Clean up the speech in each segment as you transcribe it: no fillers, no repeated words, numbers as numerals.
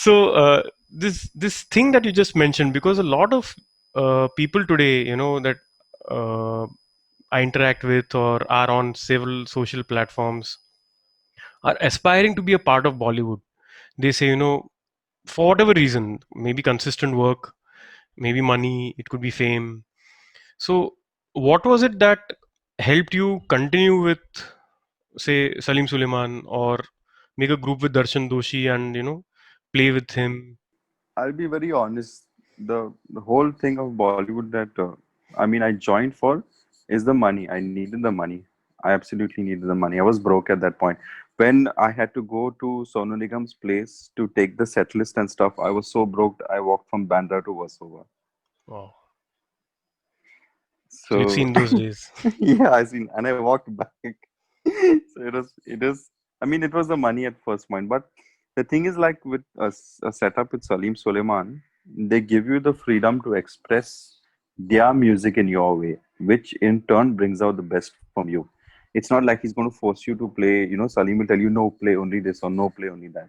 So this thing that you just mentioned, because a lot of people today, that uh, I interact with or are on several social platforms, are aspiring to be a part of Bollywood. They say, for whatever reason, maybe consistent work, maybe money, it could be fame. So, what was it that helped you continue with, say, Salim Sulaiman, or make a group with Darshan Doshi and play with him? I'll be very honest. The whole thing of Bollywood that I joined for is the money. I needed the money. I absolutely needed the money. I was broke at that point. When I had to go to Sonu Nigam's place to take the set list and stuff, I was so broke. I walked from Bandra to Versova. Wow. So you've So seen those days. yeah, I seen, and I walked back. So it is. I mean, it was the money at first point, but the thing is, like with a setup with Salim Suleiman, they give you the freedom to express their music in your way, which in turn brings out the best from you. It's not like he's going to force you to play. Salim will tell you no, play only this or no, play only that.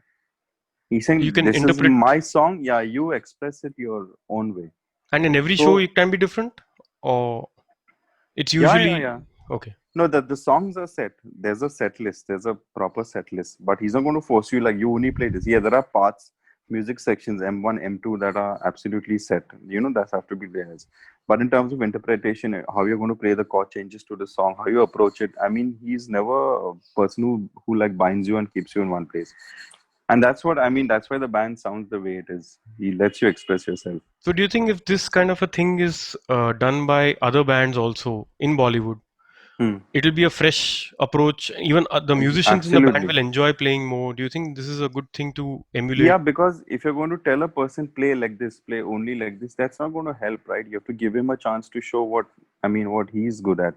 He's You saying can this is interpret, my song. Yeah, you express it your own way. and in every show So it can be different, or it's yeah, yeah, usually yeah. okay. No, the songs are set. There's a set list. There's a proper set list. But he's not going to force you like you only play this. Yeah, there are parts, music sections, M1, M2 that are absolutely set. That have to be there. But in terms of interpretation, how you're going to play the chord changes to the song, how you approach it. I mean, he's never a person who like binds you and keeps you in one place. And that's what I mean. That's why the band sounds the way it is. He lets you express yourself. So do you think if this kind of a thing is done by other bands also in Bollywood, Hmm. it'll be a fresh approach? Even the musicians in the band Absolutely. will enjoy playing more. Do you think this is a good thing to emulate? Yeah, because if you're going to tell a person play like this, play only like this, that's not going to help, right? You have to give him a chance to show what he's good at,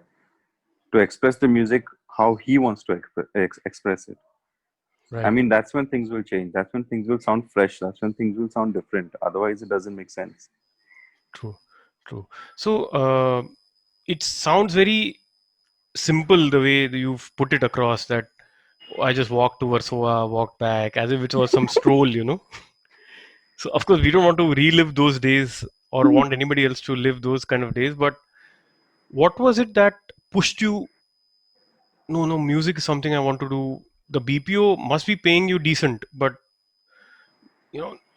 to express the music how he wants to express it. I Right. mean, that's when things will change. That's when things will sound fresh. That's when things will sound different. Otherwise, it doesn't make sense. True. True. So it sounds very simple the way that you've put it across, that I just walked to Warsaw, walked back, as if it was some stroll. So of course we don't want to relive those days or want anybody else to live those kind of days. But what was it that pushed you? No, no, music is something I want to do. The BPO must be paying you decent, but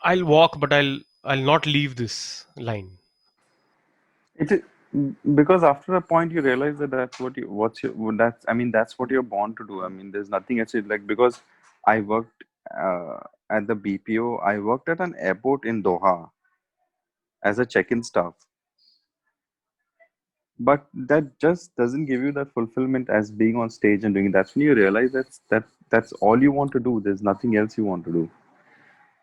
I'll walk, but I'll not leave this line. It is, because after a point you realize that that's what you're born to do. I mean, there's nothing else. Like because I worked at the BPO, I worked at an airport in Doha as a check-in staff, but that just doesn't give you that fulfillment as being on stage and doing it. That's when you realize that's all you want to do. There's nothing else you want to do.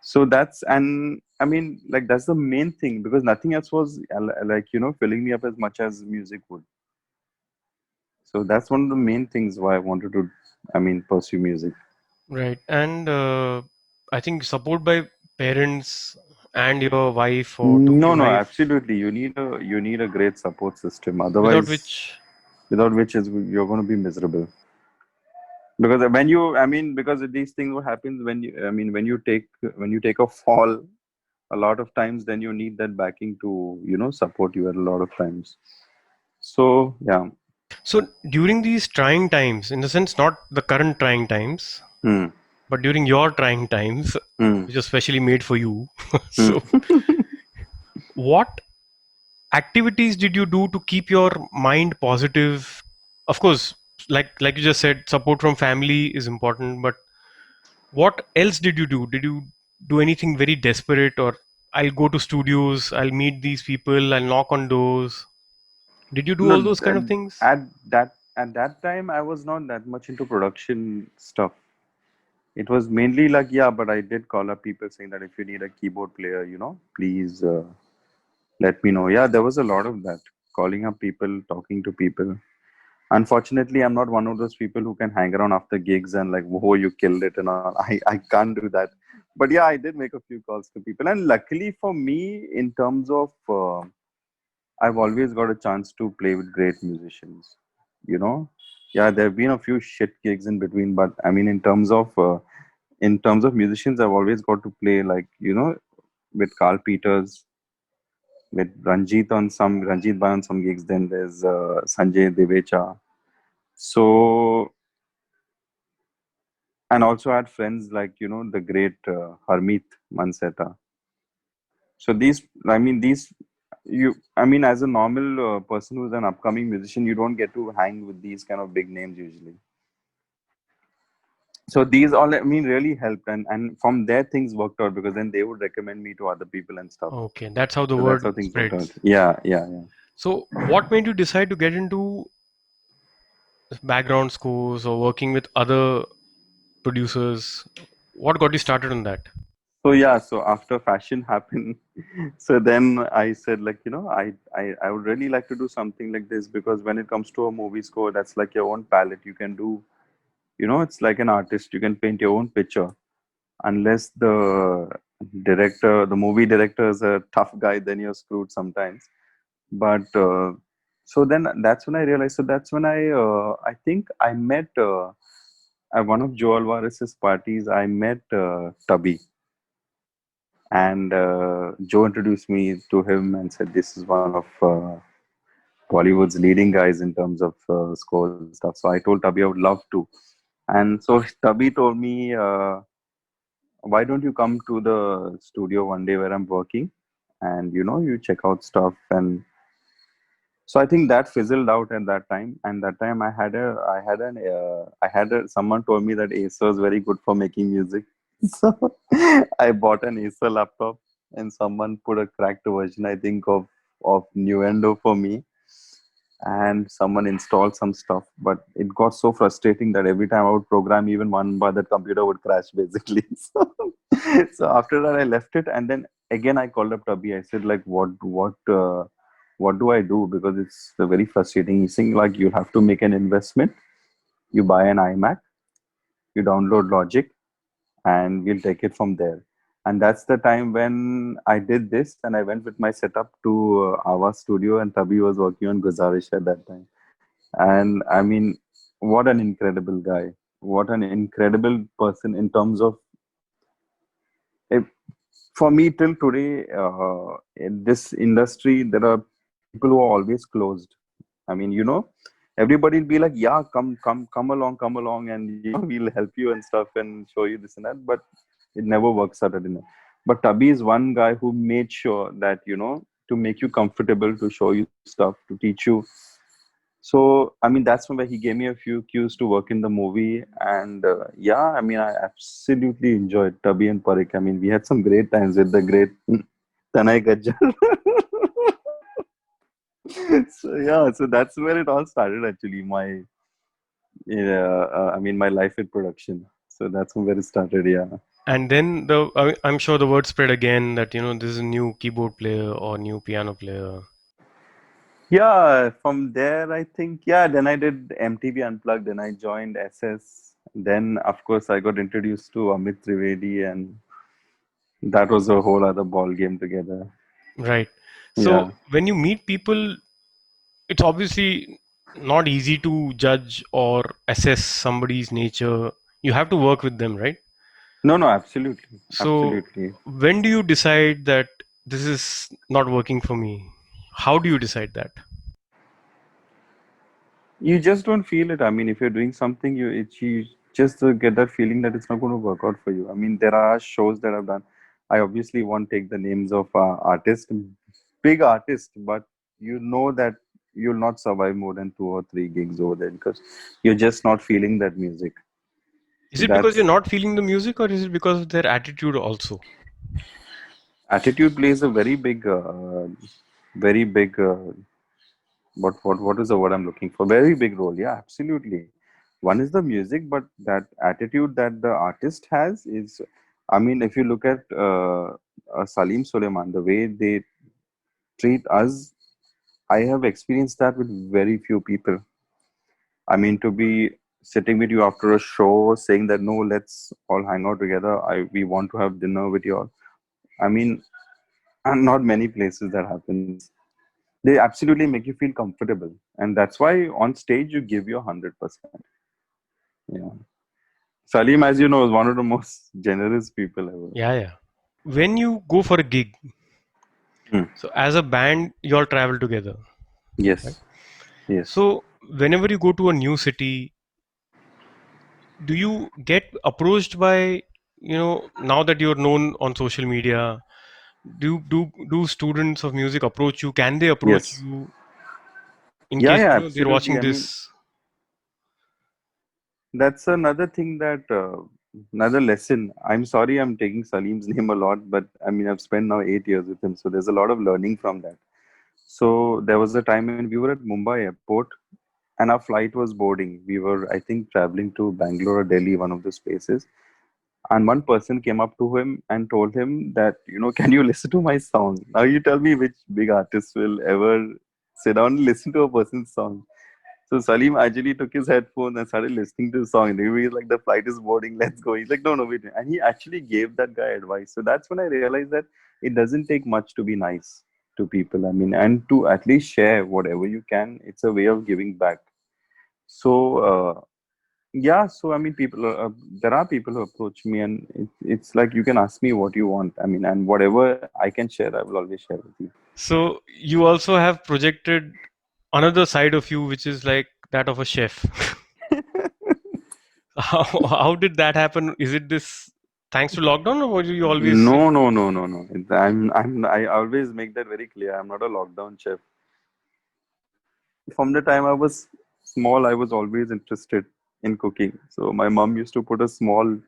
So that's, and I mean, like that's the main thing, because nothing else was like filling me up as much as music would. So that's one of the main things why I wanted to, pursue music. Right. And I think support by parents and your wife or to be No, no, wife, absolutely. You need a great support system. without Otherwise, which, without which is you're going to be miserable. Because because these things what happens when you take a fall a lot of times, then you need that backing to support you at a lot of times. So yeah. so during these trying times, in the sense, not the current trying times, Hmm. but during your trying times, Hmm. which was specially made for you. Hmm. So, what activities did you do to keep your mind positive? Of course, like you just said, support from family is important, but what else did you do? Did you do anything very desperate, or I'll go to studios, I'll meet these people, I'll knock on doors? Did you do No, all those kind of things? at that time I was not that much into production stuff. It was mainly like, yeah, but I did call up people saying that if you need a keyboard player, please let me know. Yeah, there was a lot of that. Calling up people, talking to people. Unfortunately, I'm not one of those people who can hang around after gigs and like, whoa, you killed it and all. I can't do that. But yeah, I did make a few calls to people. And luckily for me, in terms of, I've always got a chance to play with great musicians. You know, yeah, there have been a few shit gigs in between, but I mean, in terms of in terms of musicians, I've always got to play like, with Carl Peters, with Ranjit Bhai on some gigs. Then there's Sanjay Devecha. So, and also I had friends like, the great Harmeet Manseta. So as a normal person who's an upcoming musician, you don't get to hang with these kind of big names usually. So these all, really helped, and from there things worked out because then they would recommend me to other people and stuff. Okay, that's how the So that's word how things worked out. spreads. Yeah, yeah, yeah. So, what made you decide to get into background scores or working with other producers? What got you started on that? So yeah, so after fashion happened, so then I said like, I would really like to do something like this because when it comes to a movie score, that's like your own palette. You can do, it's like an artist. You can paint your own picture. Unless the movie director is a tough guy, then you're screwed sometimes. But so then that's when I realized. So that's when I think I met at one of Joe Alvarez's parties. I met Tubby, and Joe introduced me to him and said, "This is one of Bollywood's leading guys in terms of scores and stuff." So I told Tubby I would love to, and so Tubby told me. Why don't you come to the studio one day where I'm working and you check out stuff. And so I think that fizzled out at that time. And that time someone told me that Acer is very good for making music. So I bought an Acer laptop and someone put a cracked version, I think, of Nuendo for me, and someone installed some stuff, but it got so frustrating that every time I would program even one bar, that computer would crash basically. So after that I left it, and then again I called up Tubby. I said like, what do I do, because it's very frustrating. He's saying like, you have to make an investment, you buy an iMac, you download Logic, and we'll take it from there. And that's the time when I did this, and I went with my setup to Ava Studio, and Tubby was working on Guzarish at that time. And what an incredible guy. What an incredible person in terms of, if, for me till today, in this industry, there are people who are always closed. I mean, everybody will be like, yeah, come along, and we'll help you and stuff and show you this and that. But it never works out at the end. But Tubby is one guy who made sure that, to make you comfortable, to show you stuff, to teach you. So, that's when he gave me a few cues to work in the movie. And yeah, I absolutely enjoyed Tubby and Parik. We had some great times with the great Tanay Gajjar. So, yeah, so that's where it all started actually. My life in production. So that's where it started, yeah. And then I'm sure the word spread again that this is a new keyboard player or new piano player. Yeah, from there, I think, yeah, then I did MTV Unplugged, then I joined SS. Then, of course, I got introduced to Amit Trivedi, and that was a whole other ball game together. Right. So Yeah. when you meet people, it's obviously not easy to judge or assess somebody's nature. You have to work with them, right? No, no, absolutely. So Absolutely. when do you decide that this is not working for me? How do you decide that? You just don't feel it. If you're doing something, you just get that feeling that it's not going to work out for you. There are shows that I've done. I obviously won't take the names of artists, big artists, but you know that you'll not survive more than 2 or 3 gigs over there because you're just not feeling that music. Is So it because you're that's not feeling the music, or is it because of their attitude also? attitude plays a very big. What is the word I'm looking for? Very big role. Yeah, absolutely. One is the music, but that attitude that the artist has is, if you look at Salim Sulaiman, the way they treat us, I have experienced that with very few people. To be sitting with you after a show, saying that no, let's all hang out together. We want to have dinner with you all. I mean, and not many places that happens. They absolutely make you feel comfortable, and that's why on stage you give your 100%. Yeah. Salim, as you know, is one of the most generous people ever. Yeah, yeah. When you go for a gig, Hmm. so as a band, you all travel together, right? Yes, yes, So whenever you go to a new city, do you get approached by, now that you're known on social media, do students of music approach you? Can they approach yes. you in Yeah, case yeah, they're absolutely. watching I mean, this? that's another thing that another lesson. I'm sorry, I'm taking Salim's name a lot, but I mean, I've spent now 8 years with him, so there's a lot of learning from that. So there was a time when we were at Mumbai airport, and our flight was boarding. We were, I think, traveling to Bangalore or Delhi, one of those places. And one person came up to him and told him that, can you listen to my song? Now you tell me which big artist will ever sit down and listen to a person's song. So Salim actually took his headphones and started listening to the song. And he was like, the flight is boarding, let's go. He's like, no, no, wait. And he actually gave that guy advice. So that's when I realized that it doesn't take much to be nice to people. I mean, and to at least share whatever you can. It's a way of giving back. So, yeah, so I mean, there are people who approach me, and it's like you can ask me what you want. I mean, and whatever I can share, I will always share with you. So you also have projected another side of you, which is like that of a chef. How did that happen? Is it this thanks to lockdown, or were you always, No, no, no, no, no. I always make that very clear. I'm not a lockdown chef. From the time I was small, I was always interested in cooking. So my mom used to put a small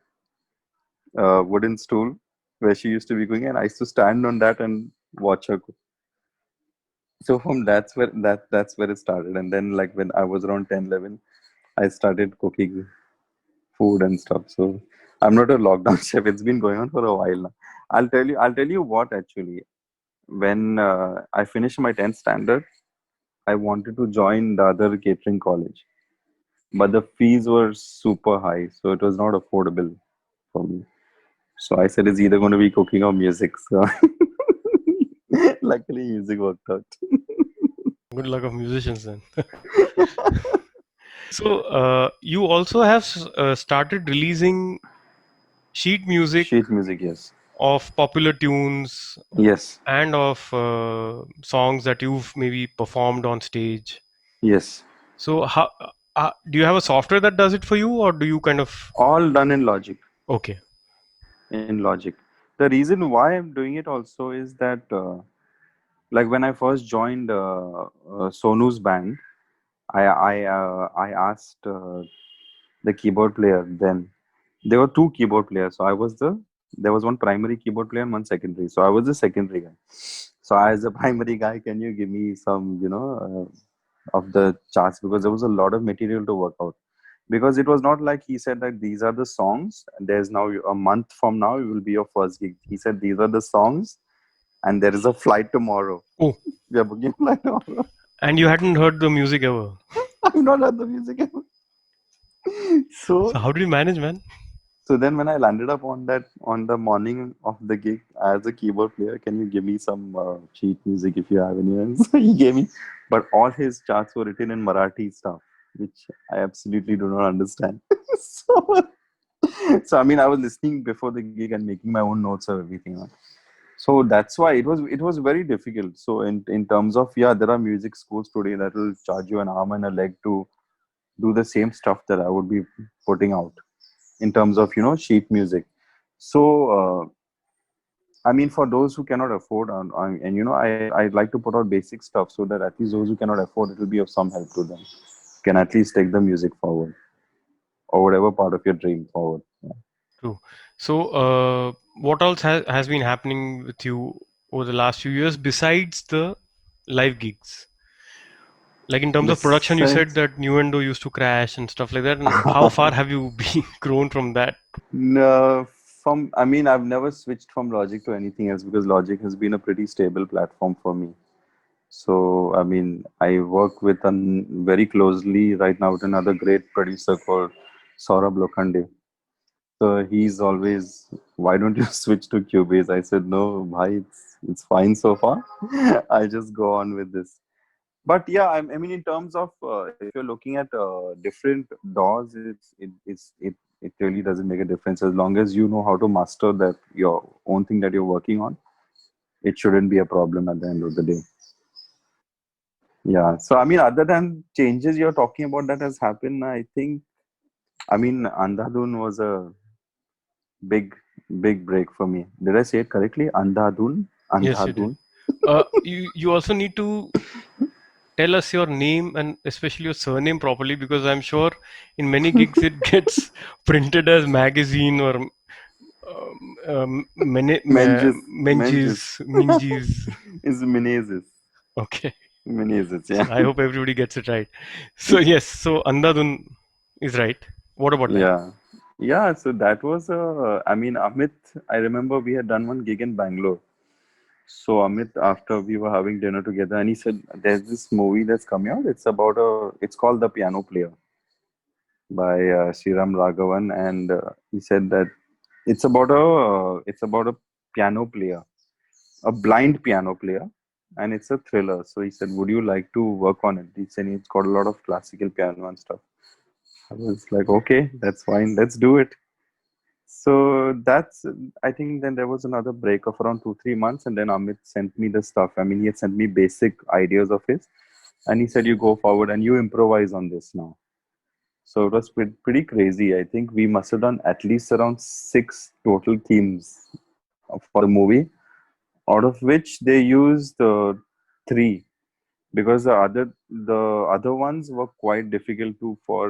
wooden stool where she used to be cooking, and I used to stand on that and watch her cook. So from that's where it started. And then like when I was around 10, 11, I started cooking food and stuff. So I'm not a lockdown chef. It's been going on for a while now. I'll tell you what actually. When I finished my 10th standard, I wanted to join the other catering college, but the fees were super high, so it was not affordable for me. So I said it's either going to be cooking or music. So luckily, music worked out. good luck of musicians then? So you also have started releasing sheet music Sheet music, yes, of popular tunes yes, and of songs that you've maybe performed on stage. yes. So how do you have a software that does it for you, or do you kind of All done in Logic. okay? In Logic. The reason why I'm doing it also is that, like when I first joined Sonu's band, I asked the keyboard player then. There were two keyboard players, so there was one primary keyboard player and one secondary. So I was the secondary guy. So as a primary guy, can you give me some, of the charts, because there was a lot of material to work out. Because it was not like he said that these are the songs. There's now a month from now it will be your first gig. He said these are the songs, and there is a flight tomorrow. Oh, We are booking a flight tomorrow. and you hadn't heard the music ever. I've not heard the music ever. So So how did you manage, man? So then when I landed up on the morning of the gig as a keyboard player, can you give me some sheet music if you have any? And so he gave me, but all his charts were written in Marathi stuff, which I absolutely do not understand. so, so I mean, I was listening before the gig and making my own notes of everything. So that's why it was very difficult. So in terms of, yeah, there are music schools today that will charge you an arm and a leg to do the same stuff that I would be putting out in terms of sheet music. So I mean, for those who cannot afford, and I'd like to put out basic stuff so that at least those who cannot afford, it will be of some help to them, can at least take the music forward, or whatever part of your dream forward. Yeah. True. So what else has been happening with you over the last few years besides the live gigs? Like in terms of production, you said Besides, that Nuendo used to crash and stuff like that. And how far have you been grown from that? no, I mean, I've never switched from Logic to anything else because Logic has been a pretty stable platform for me. So, I mean, I work with very closely right now with another great producer called Saurabh Lokhande. So he's always, why don't you switch to Cubase? I said, no, bhai, it's fine so far. I just go on with this. But yeah, I mean, in terms of if you're looking at different DAWs, It really doesn't make a difference as long as you know how to master that your own thing that you're working on. It shouldn't be a problem at the end of the day. Yeah. So I mean, other than changes you're talking about that has happened, I think I mean Andhadhun was a big big break for me. Did I say it correctly? Andhadhun? Yes, you did. Andhadhun? You also need to tell us your name and especially your surname properly, because I'm sure in many gigs it gets printed as magazine or Menges Menges Menges. is Menezes. Okay, Menezes, so yeah. I hope everybody gets it right. So yes, so Andhadhun is right. What about that? Yeah. Yeah, so that was I mean Amit, I remember we had done one gig in Bangalore. So Amit, after we were having dinner together, and he said, "There's this movie that's coming out. It's called The Piano Player by Sriram Raghavan, and he said that it's about a piano player, a blind piano player, and it's a thriller. So he said, "Would you like to work on it?" He said it's got a lot of classical piano and stuff. I was like, "Okay, that's fine. Let's do it." So that's, I think then there was another break of around 2, 3 months, and then Amit sent me the stuff. I mean, he had sent me basic ideas of his, and he said, "You go forward and you improvise on this now." So it was pretty crazy. I think we must have done at least around 6 total themes for the movie, out of which they used three, because the other ones were quite difficult to for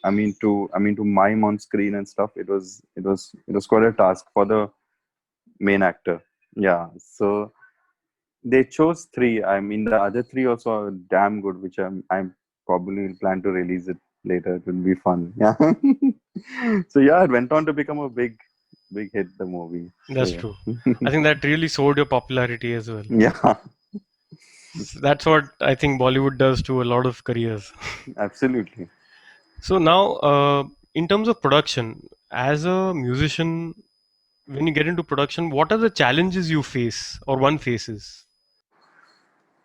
I mean to mime on screen and stuff. It was quite a task for the main actor. Yeah, so they chose three. I mean, the other three also are damn good, which I'm probably will plan to release it later. It will be fun. Yeah. So yeah, it went on to become a big hit, the movie. That's So true. I think that really soared your popularity as well. yeah, That's what I think Bollywood does to a lot of careers. absolutely. So now, in terms of production, as a musician, when you get into production, what are the challenges you face or one faces?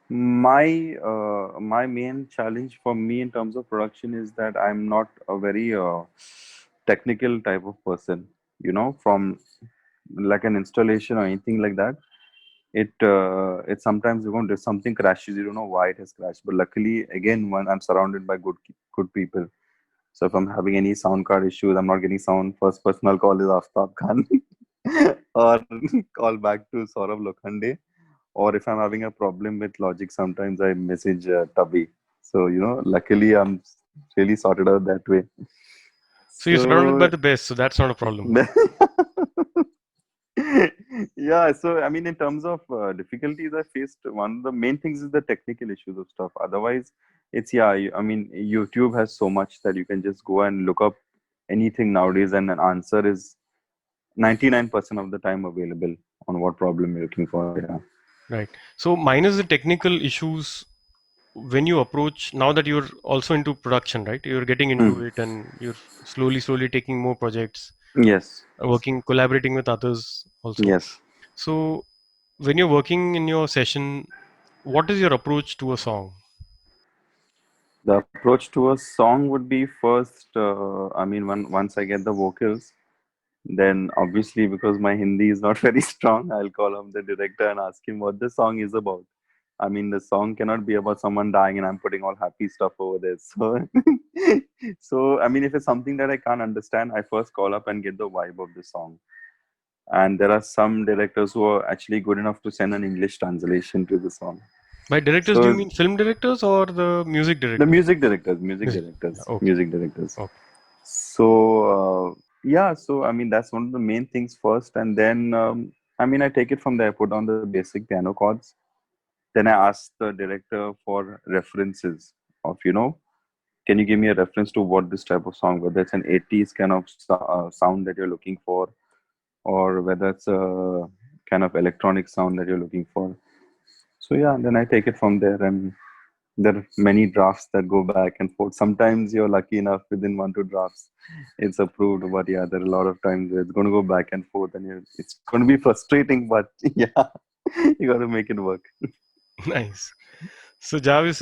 My main challenge for me in terms of production is that I'm not a very technical type of person. From like an installation or anything like that. It sometimes if something crashes, you don't know why it has crashed. But luckily, again, when I'm surrounded by good people. So if I'm having any sound card issues, I'm not getting sound. First person I'll call is Aftab Khan, or call back to Saurabh Lokhande. Or if I'm having a problem with Logic, sometimes I message Tubby. So luckily I'm really sorted out that way. So you're surrounded by So the best, so that's not a problem. yeah, so I mean, in terms of difficulties I faced, one of the main things is the technical issues of stuff. Otherwise, it's yeah. I mean, YouTube has so much that you can just go and look up anything nowadays, and an answer is 99% of the time available on what problem you're looking for. Yeah. Right. So minus the technical issues, when you approach, now that you're also into production, right? You're getting into Hmm. it and you're slowly taking more projects, Yes. working, collaborating with others also. Yes. So when you're working in your session, what is your approach to a song? The approach to a song would be first. I mean, once I get the vocals, then obviously because my Hindi is not very strong, I'll call up the director and ask him what the song is about. I mean, the song cannot be about someone dying and I'm putting all happy stuff over there. So, so I mean, if it's something that I can't understand, I first call up and get the vibe of the song. And there are some directors who are actually good enough to send an English translation to the song. By directors, do you So mean film directors or the music the director? music directors, music Music. Yeah, directors, okay. music directors. Okay. So yeah, so I mean that's one of the main things first, and then I mean I take it from there, put on the basic piano chords. Then I ask the director for references of can you give me a reference to what this type of song, whether it's an 80s kind of sound that you're looking for, or whether it's a kind of electronic sound that you're looking for. So yeah, then I take it from there, and there are many drafts that go back and forth. Sometimes you're lucky enough within 1, 2 drafts, it's approved. But yeah, there are a lot of times where it's going to go back and forth, and it's going to be frustrating. But yeah, you got to make it work. Nice. So Jarvis,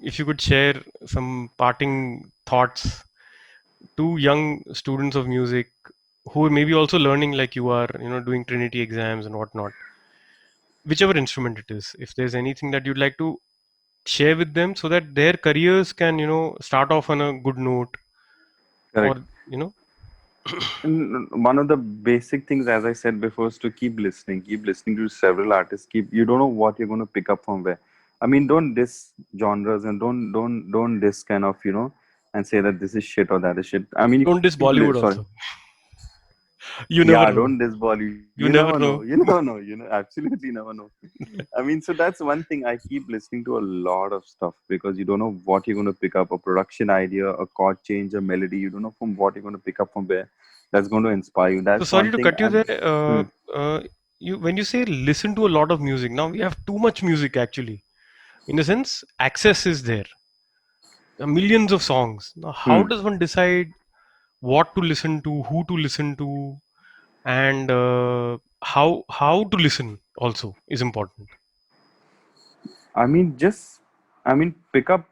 if you could share some parting thoughts to young students of music who are maybe also learning like you are, doing Trinity exams and whatnot, whichever instrument it is, if there's anything that you'd like to share with them so that their careers can, start off on a good note, Correct. or, you know, And one of the basic things, as I said before, is to keep listening to several artists. You don't know what you're going to pick up from where. I mean, don't diss genres and don't diss kind of, and say that this is shit or that is shit. I mean, you don't diss Bollywood sorry. also. You never Yeah, know. don't diss Bollywood. You You never never know. You know. never know. Absolutely never know. I mean, so that's one thing. I keep listening to a lot of stuff because you don't know what you're going to pick up, a production idea, a chord change, a melody. You don't know from what you're going to pick up from where. That's going to inspire you. So That's sorry one to thing. cut you there. Hmm, You when you say listen to a lot of music, now we have too much music actually. In a sense, access is there. There are millions of songs. Now, how hmm. does one decide what to listen to, who to listen to, and how to listen also is important. I mean, just I mean, pick up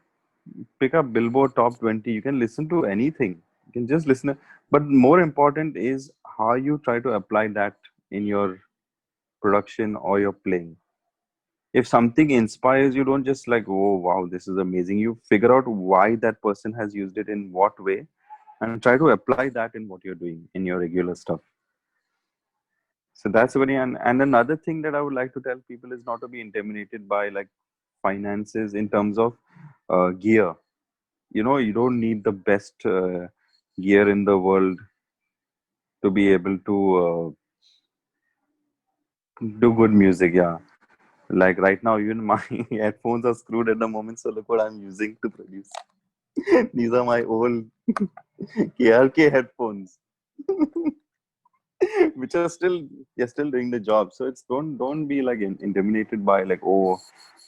Billboard Top 20. You can listen to anything. You can just listen. But more important is how you try to apply that in your production or your playing. If something inspires you, don't just like, oh wow, this is amazing. You figure out why that person has used it in what way and try to apply that in what you're doing in your regular stuff. So that's very and another thing that I would like to tell people is not to be intimidated by like finances in terms of gear. You don't need the best gear in the world to be able to do good music. Yeah, like right now, even my headphones are screwed at the moment. So look what I'm using to produce. These are my old KRK headphones, which are still they're still doing the job. So it's don't be like intimidated by like, oh,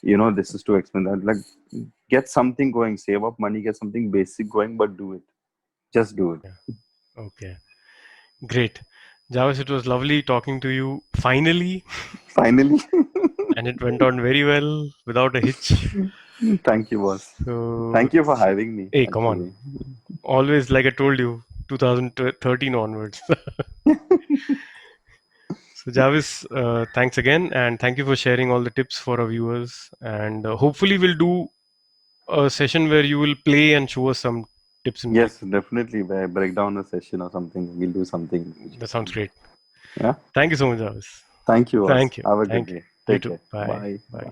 this is too expensive. Like get something going, save up money, get something basic going, but do it. Just do it. Yeah. Okay. Great. Jarvis, it was lovely talking to you finally, Finally, and it went on very well without a hitch. thank you, boss. So, Thank you for having me. hey, come on. Actually, Always, like I told you, 2013 onwards. So, Jarvis, thanks again, and thank you for sharing all the tips for our viewers. And hopefully, we'll do a session where you will play and show us some tips and tricks. yes, definitely. Break down a session or something. We'll do something in the future. That sounds great. Yeah. Thank you so much, Jarvis. Thank you, boss. Thank you. Have a good Thank you. day. You Take too. care. Bye. Bye. Bye.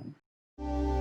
Bye.